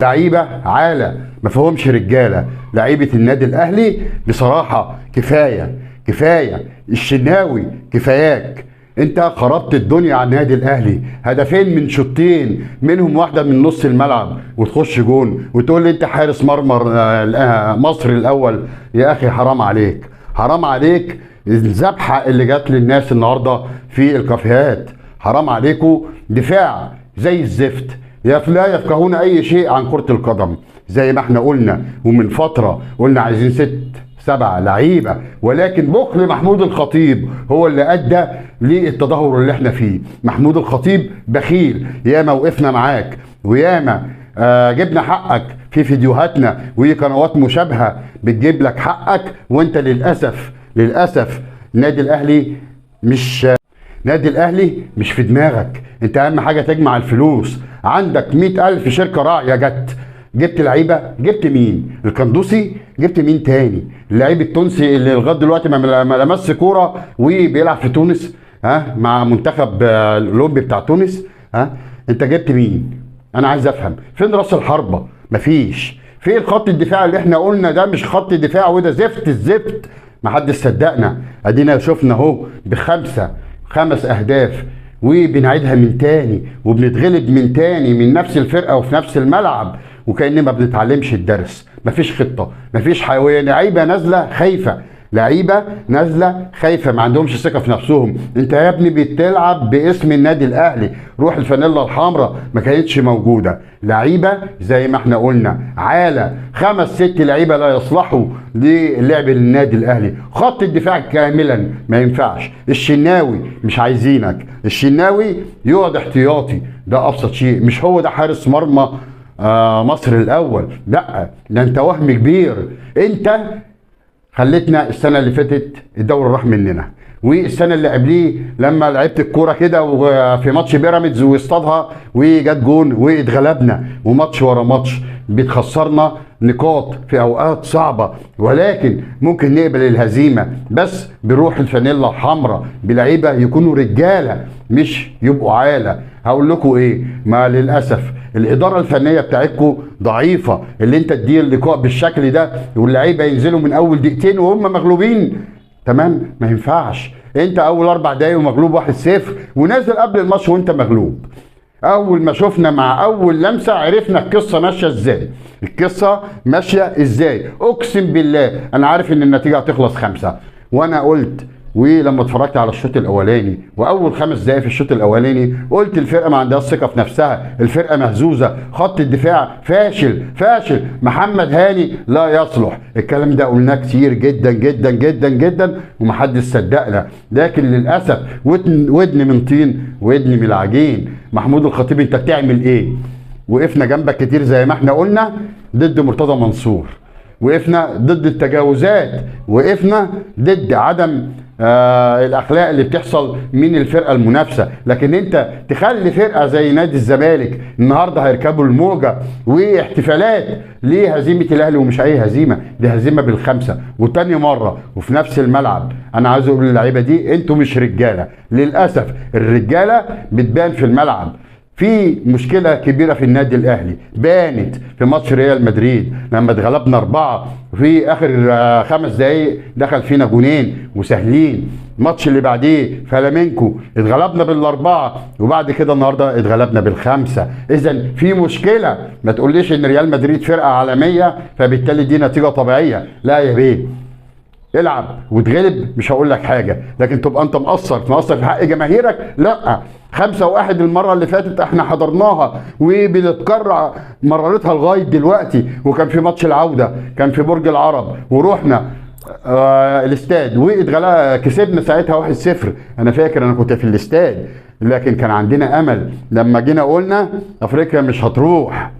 لعيبه عاله ما فيهمش رجاله. لعيبه النادي الاهلي بصراحه كفايه كفايه. الشناوي كفاياك، انت خربت الدنيا على النادي الاهلي. هدفين من شوطين، منهم واحده من نص الملعب وتخش جون وتقول لي انت حارس مرمى مصر الاول. يا اخي حرام عليك، حرام عليك. الذبحه اللي جات للناس النهارده في الكافيهات، حرام عليكم. دفاع زي الزفت، لا يفقهون اي شيء عن كرة القدم. زي ما احنا قلنا ومن فترة قلنا عايزين 6-7 لعيبة، ولكن بخل محمود الخطيب هو اللي ادى للتدهور اللي احنا فيه. محمود الخطيب بخيل. ياما وقفنا معاك وياما جبنا حقك في فيديوهاتنا وقنوات مشابهة بتجيب لك حقك، وانت للأسف النادي الاهلي مش في دماغك. انت اهم حاجه تجمع الفلوس. عندك 100,000 شركه راعيه جبت لعيبه. جبت مين؟ القندوسي؟ جبت مين تاني؟ اللعيب التونسي اللي لغايه دلوقتي ما لمسش كوره وبيلعب في تونس مع منتخب الاولمبي بتاع تونس. انت جبت مين؟ انا عايز افهم فين راس الحربه؟ مفيش. فين خط الدفاع اللي احنا قلنا ده مش خط دفاع وده زفت الزفت؟ محدش صدقنا. ادينا شفنا اهو خمس اهداف وبنعيدها من تاني وبنتغلب من تاني من نفس الفرقه وفي نفس الملعب، وكأن ما بنتعلمش الدرس. مفيش خطه، مفيش حيويه. لعيبه نازله خايفه، ما عندهمش ثقه في نفسهم. انت يا ابني بتلعب باسم النادي الاهلي، روح الفانيلا الحمراء ما كانتش موجوده. لعيبه زي ما احنا قلنا عاله 5-6 لعيبه لا يصلحوا للعب للنادي الاهلي. خط الدفاع كاملا ما ينفعش. الشناوي مش عايزينك، الشناوي يقعد احتياطي، ده ابسط شيء. مش هو ده حارس مرمى مصر الاول، لا ده انت وهم كبير. انت خلتنا السنه اللي فاتت الدوري راح مننا، والسنه اللي قبليه لما لعبت الكوره كده وفي ماتش بيراميدز واصطادها وجت جون واتغلبنا، وماتش ورا ماتش بتخسرنا نقاط في اوقات صعبه. ولكن ممكن نقبل الهزيمه بس بروح الفانيلا الحمراء، بلعيبه يكونوا رجاله مش يبقوا عاله. هقول لكم ايه؟ ما للاسف الاداره الفنيه بتاعتكم ضعيفه. اللي انت تدير اللقاء بالشكل ده واللعيبه ينزلوا من اول دقيقتين وهم مغلوبين، تمام؟ ما ينفعش. انت اول 4 دقايق ومغلوب 1-0 ونازل قبل الماتش وانت مغلوب. اول ما شفنا مع اول لمسه عرفنا القصه ماشيه ازاي. اقسم بالله انا عارف ان النتيجه هتخلص 5، وانا قلت ولما اتفرجت على الشوط الاولاني واول 5 دقايق في الشوط الاولاني قلت الفرقه ما عندهاش ثقه في نفسها، الفرقه مهزوزه، خط الدفاع فاشل، محمد هاني لا يصلح. الكلام ده قلناه كتير جدا جدا جدا جدا ومحدش صدقنا، لكن للاسف ودن من طين ودن من العجين. محمود الخطيب انت بتعمل ايه؟ وقفنا جنبك كتير زي ما احنا قلنا ضد مرتضى منصور، وقفنا ضد التجاوزات، وقفنا ضد عدم الاخلاق اللي بتحصل من الفرقه المنافسه. لكن انت تخلي فرقه زي نادي الزمالك النهارده هيركبوا الموجه واحتفالات لهزيمه الاهلي، ومش اي هزيمه، دي هزيمه بال5 وتاني مره وفي نفس الملعب. انا عايز اقول للعيبه دي انتوا مش رجاله. للاسف الرجاله بتبان في الملعب. في مشكلة كبيرة في النادي الأهلي بانت في ماتش ريال مدريد لما اتغلبنا 4 في آخر 5 دقايق دخل فينا جونين وسهلين. الماتش اللي بعديه فلامينكو اتغلبنا بال4 وبعد كده النهارده اتغلبنا بال5. إذا في مشكلة. ما تقوليش إن ريال مدريد فرقة عالمية فبالتالي دي نتيجة طبيعية. لا يا بيه، العب وتغلب مش هقول لك حاجه، لكن تبقى انت مقصر في حق جماهيرك. لا 5-1 المره اللي فاتت احنا حضرناها وبنتكرر مررتها لغايه دلوقتي. وكان في ماتش العوده كان في برج العرب ورحنا الاستاد كسبنا ساعتها 1-0. انا فاكر انا كنت في الاستاد، لكن كان عندنا امل لما جينا قلنا افريقيا مش هتروح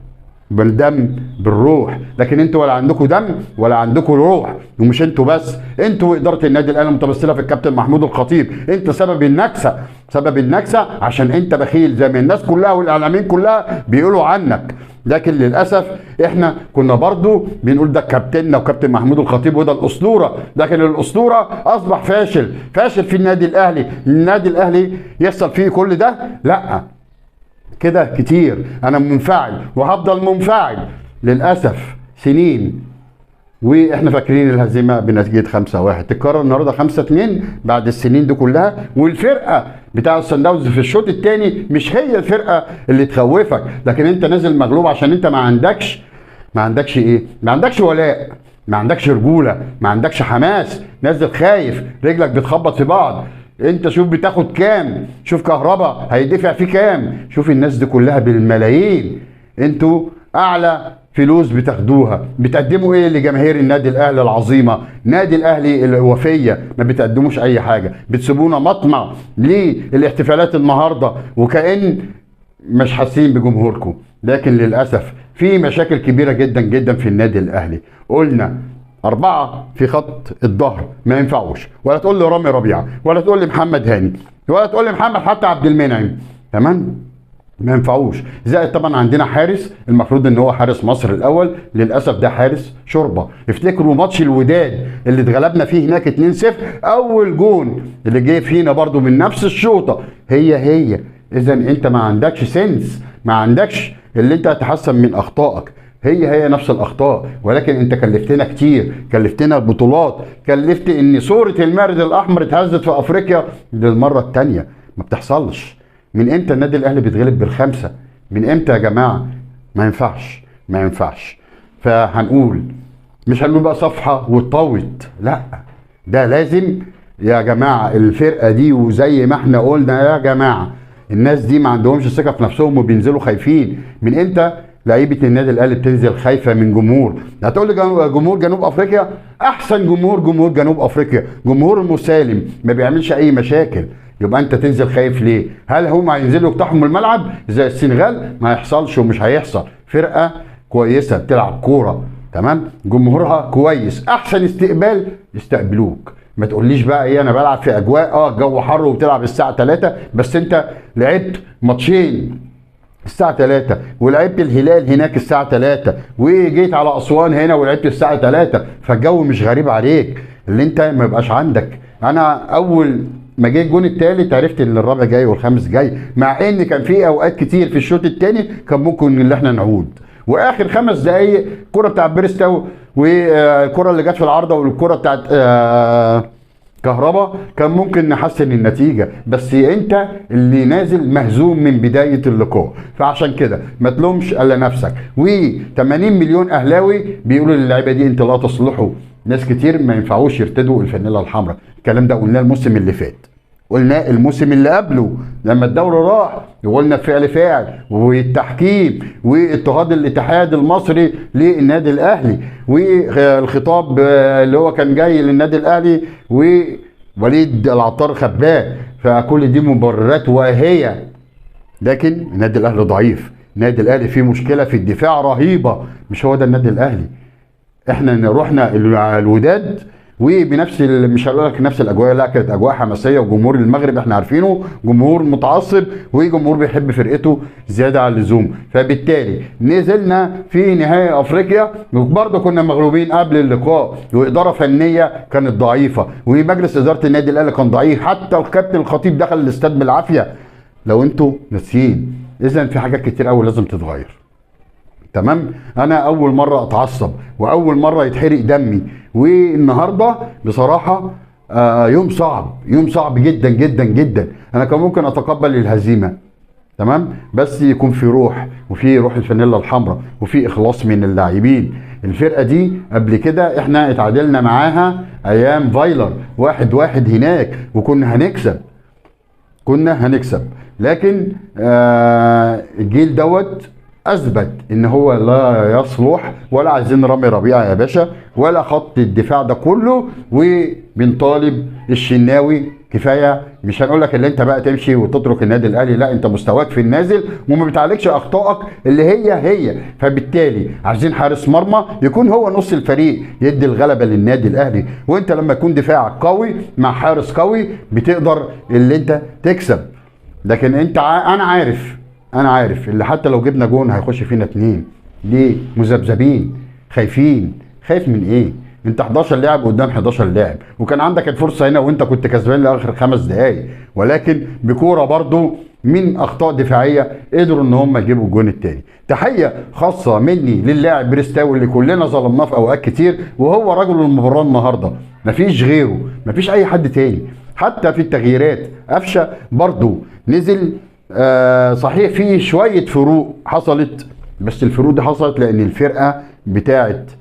بالدم بالروح. لكن انتوا ولا عندكم دم ولا عندكم روح. ومش انتوا بس، انتوا واداره النادي الاهلي متمثله في الكابتن محمود الخطيب. انت سبب النكسه عشان انت بخيل زي ما الناس كلها والاعلاميين كلها بيقولوا عنك. لكن للاسف احنا كنا برضو بنقول ده كابتننا وكابتن محمود الخطيب وده الاسطوره، لكن الاسطوره اصبح فاشل في النادي الاهلي. النادي الاهلي يحصل فيه كل ده؟ لا، كده كتير. انا منفعل وهفضل منفعل للاسف سنين، واحنا فاكرين الهزيمه بنتيجه 5-1 تتكرر النهارده 5-2 بعد السنين دي كلها. والفرقه بتاع الصن داونز في الشوط الثاني مش هي الفرقه اللي تخوفك، لكن انت نازل مغلوب عشان انت ما عندكش ايه؟ ما عندكش ولاء، ما عندكش رجوله، ما عندكش حماس، نازل خايف، رجلك بتخبط في بعض. انت شوف بتاخد كام، شوف كهربا هيدفع فيه كام، شوف الناس دي كلها بالملايين، انتوا اعلى فلوس بتاخدوها. بتقدموا ايه لجماهير النادي الاهلي العظيمه، نادي الاهلي الوفيه؟ ما بتقدموش اي حاجه، بتسيبونا مطمع للاحتفالات النهارده وكأن مش حاسين بجمهوركم. لكن للاسف في مشاكل كبيره جدا جدا في النادي الاهلي. قلنا 4 في خط الظهر ما ينفعوش، ولا تقول لي رامي ربيعه، ولا تقول لي محمد هاني، ولا تقول لي محمد حتى عبد المنعم، تمام؟ ما ينفعوش. زائد طبعا عندنا حارس المفروض ان هو حارس مصر الاول، للاسف ده حارس شوربه. افتكروا ماتش الوداد اللي اتغلبنا فيه هناك 2-0، اول جون اللي جه فينا برضو من نفس الشوطه هي. اذا انت ما عندكش سنس، ما عندكش اللي انت تحسن من اخطائك، هي نفس الاخطاء. ولكن انت كلفتنا كتير، كلفتنا بطولات، كلفت ان صوره المارد الاحمر اتهزت في افريقيا للمره الثانيه. ما بتحصلش. من امتى النادي الاهلي بيتغلب بال5؟ من امتى يا جماعه؟ ما ينفعش. فهنقول مش هنقول بقى صفحه واتطوت، لا، ده لازم يا جماعه الفرقه دي. وزي ما احنا قلنا يا جماعه الناس دي ما عندهمش ثقه في نفسهم وبينزلوا خايفين. من امتى لعيبه النادي الاهلي بتنزل خايفه من جمهور؟ هتقول لي جمهور جنوب افريقيا احسن جمهور جنوب افريقيا، جمهور مسالم ما بيعملش اي مشاكل. يبقى انت تنزل خايف ليه؟ هل هم هينزلوا يقتحموا الملعب زي السنغال؟ ما يحصلش ومش هيحصل. فرقه كويسه بتلعب كوره، تمام، جمهورها كويس، احسن استقبال يستقبلوك. ما تقوليش بقى ايه انا بلعب في اجواء الجو حر وبتلعب الساعه 3 بس انت لعبت ماتشين الساعة 3 ولعبت الهلال هناك الساعة 3 وجيت على أسوان هنا ولعبت الساعة 3، فالجو مش غريب عليك اللي انت ما يبقاش عندك. انا اول ما جه الجون الثالث عرفت ان الرابع جاي والخامس جاي، مع ان كان في اوقات كتير في الشوط الثاني كان ممكن ان احنا نعود. واخر 5 دقايق الكرة بتاعت بيرستاو والكرة اللي جت في العارضة والكرة بتاعت كهربا كان ممكن نحسن النتيجة، بس انت اللي نازل مهزوم من بداية اللقاء. فعشان كده ما تلومش الا نفسك. و80 مليون اهلاوي بيقولوا للعيبة دي انت لا تصلحوا. ناس كتير ما ينفعوش يرتدوا الفانيلا الحمراء. الكلام ده قلناه الموسم اللي فات، قلنا الموسم اللي قبله لما الدوري راح، وقلنا فاعل والتحكيم واضطهاد الاتحاد المصري للنادي الاهلي والخطاب اللي هو كان جاي للنادي الاهلي ووليد العطار خباه. فكل دي مبررات واهيه، لكن النادي الاهلي ضعيف. النادي الاهلي فيه مشكله في الدفاع رهيبه، مش هو ده النادي الاهلي. احنا رحنا الوداد وبنفس مش هقول لك نفس الاجواء، لا كانت اجواء حماسيه، وجمهور المغرب احنا عارفينه جمهور متعصب وجمهور بيحب فرقته زياده عن اللزوم. فبالتالي نزلنا في نهائي افريقيا وبرضه كنا مغلوبين قبل اللقاء، واداره فنيه كانت ضعيفه، ومجلس اداره النادي الاهلي كان ضعيف، حتى الكابتن الخطيب دخل الاستاد بالعافيه لو انتوا ناسيين. اذا في حاجات كتير قوي لازم تتغير، تمام. انا اول مره اتعصب واول مره يتحرق دمي، والنهارده بصراحه يوم صعب جدا جدا جدا. انا كان ممكن اتقبل الهزيمه، تمام، بس يكون في روح، وفي روح الفانيلا الحمراء، وفي اخلاص من اللاعبين. الفرقه دي قبل كده احنا اتعادلنا معاها ايام فايلر 1-1 هناك وكنا هنكسب، لكن الجيل دوت اثبت ان هو لا يصلح، ولا عايزين رامي ربيعه يا باشا ولا خط الدفاع ده كله. وبنطالب الشناوي كفايه، مش هنقول لك اللي انت بقى تمشي وتترك النادي الاهلي، لا انت مستواك في النازل وما بتعالجش اخطائك اللي هي. فبالتالي عايزين حارس مرمى يكون هو نص الفريق يدي الغلبه للنادي الاهلي. وانت لما يكون دفاعك قوي مع حارس قوي بتقدر اللي انت تكسب. لكن انت انا عارف اللي حتى لو جبنا جون هيخش فينا 2. ليه؟ مذبذبين خايفين. خايف من ايه؟ انت 11 لاعب قدام 11 لاعب، وكان عندك الفرصه هنا وانت كنت كسبان لاخر 5 دقائق، ولكن بكوره برضو من اخطاء دفاعيه قدروا ان هم يجيبوا الجون الثاني. تحيه خاصه مني للاعب بريستاوي اللي كلنا ظلمناه في اوقات كتير، وهو رجل المباراه النهارده، مفيش غيره، مفيش اي حد تاني. حتى في التغييرات قفشه برضو نزل. صحيح في شويه فروق حصلت، بس الفروق دي حصلت لان الفرقه بتاعت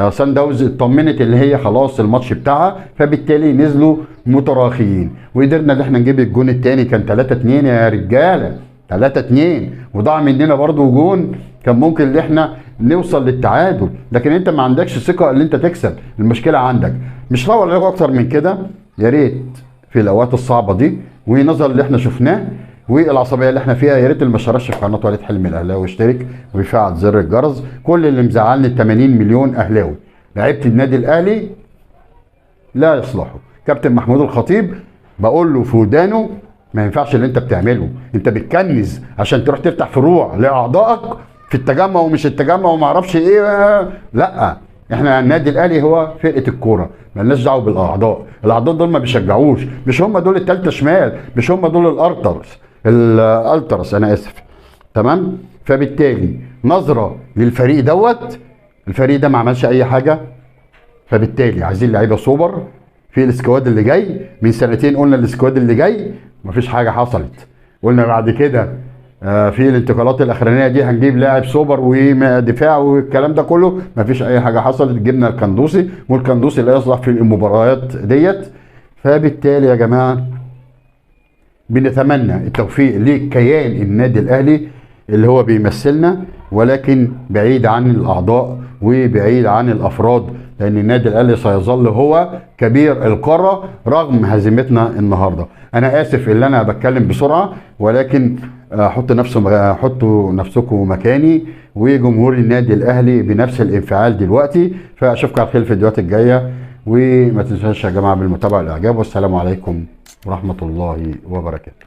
سان داونز اطمنت اللي هي خلاص الماتش بتاعها، فبالتالي نزلوا متراخيين، وقدرنا ان احنا نجيب الجون الثاني. كان 3-2 يا رجاله، 3-2، وضاع مننا برضو جون كان ممكن ان احنا نوصل للتعادل، لكن انت ما عندكش ثقه ان انت تكسب. المشكله عندك. مش هطول عليكم اكتر من كده، يا ريت في الاوقات الصعبه دي ونظرا اللي احنا شفناه والعصبيه اللي احنا فيها، يا ريت اللي ما اشتركش في قناه وليد حلمي الاهلاوي يشترك ويفعل زر الجرس. كل اللي مزعلني 80 مليون اهلاوي لعيبه النادي الاهلي لا يصلحوا. كابتن محمود الخطيب بقول له في ودانه ما ينفعش اللي انت بتعمله، انت بتكنز عشان تروح تفتح فروع لاعضائك في التجمع ومش التجمع وما اعرفش ايه. لا، احنا النادي الاهلي هو فرقه الكوره، مالناش دعوه بالاعضاء. الاعضاء دول ما بيشجعوش، مش هم دول التالتة شمال، مش هم دول الالترس انا اسف. تمام. فبالتالي نظره للفريق دوت، الفريق ده ما عملش اي حاجه، فبالتالي عايزين لعيبه سوبر في السكواد اللي جاي. من سنتين قلنا السكواد اللي جاي مفيش حاجه حصلت، قلنا بعد كده في الانتقالات الاخرانيه دي هنجيب لاعب سوبر ودفاع والكلام ده كله، مفيش اي حاجه حصلت. جبنا القندوسي، والقندوسي لا يصلح في المباريات ديت. فبالتالي يا جماعه بنتمنى التوفيق لكيان النادي الاهلي اللي هو بيمثلنا، ولكن بعيد عن الاعضاء وبعيد عن الافراد، لان النادي الاهلي سيظل هو كبير القاره رغم هزيمتنا النهارده. انا اسف ان انا بتكلم بسرعه، ولكن حطوا نفسكم مكاني وجمهور النادي الاهلي بنفس الانفعال دلوقتي. فاشوفكم على خير الفيديوهات الجايه، وما تنسوش يا جماعه بالمتابعه والاعجاب، والسلام عليكم ورحمه الله وبركاته.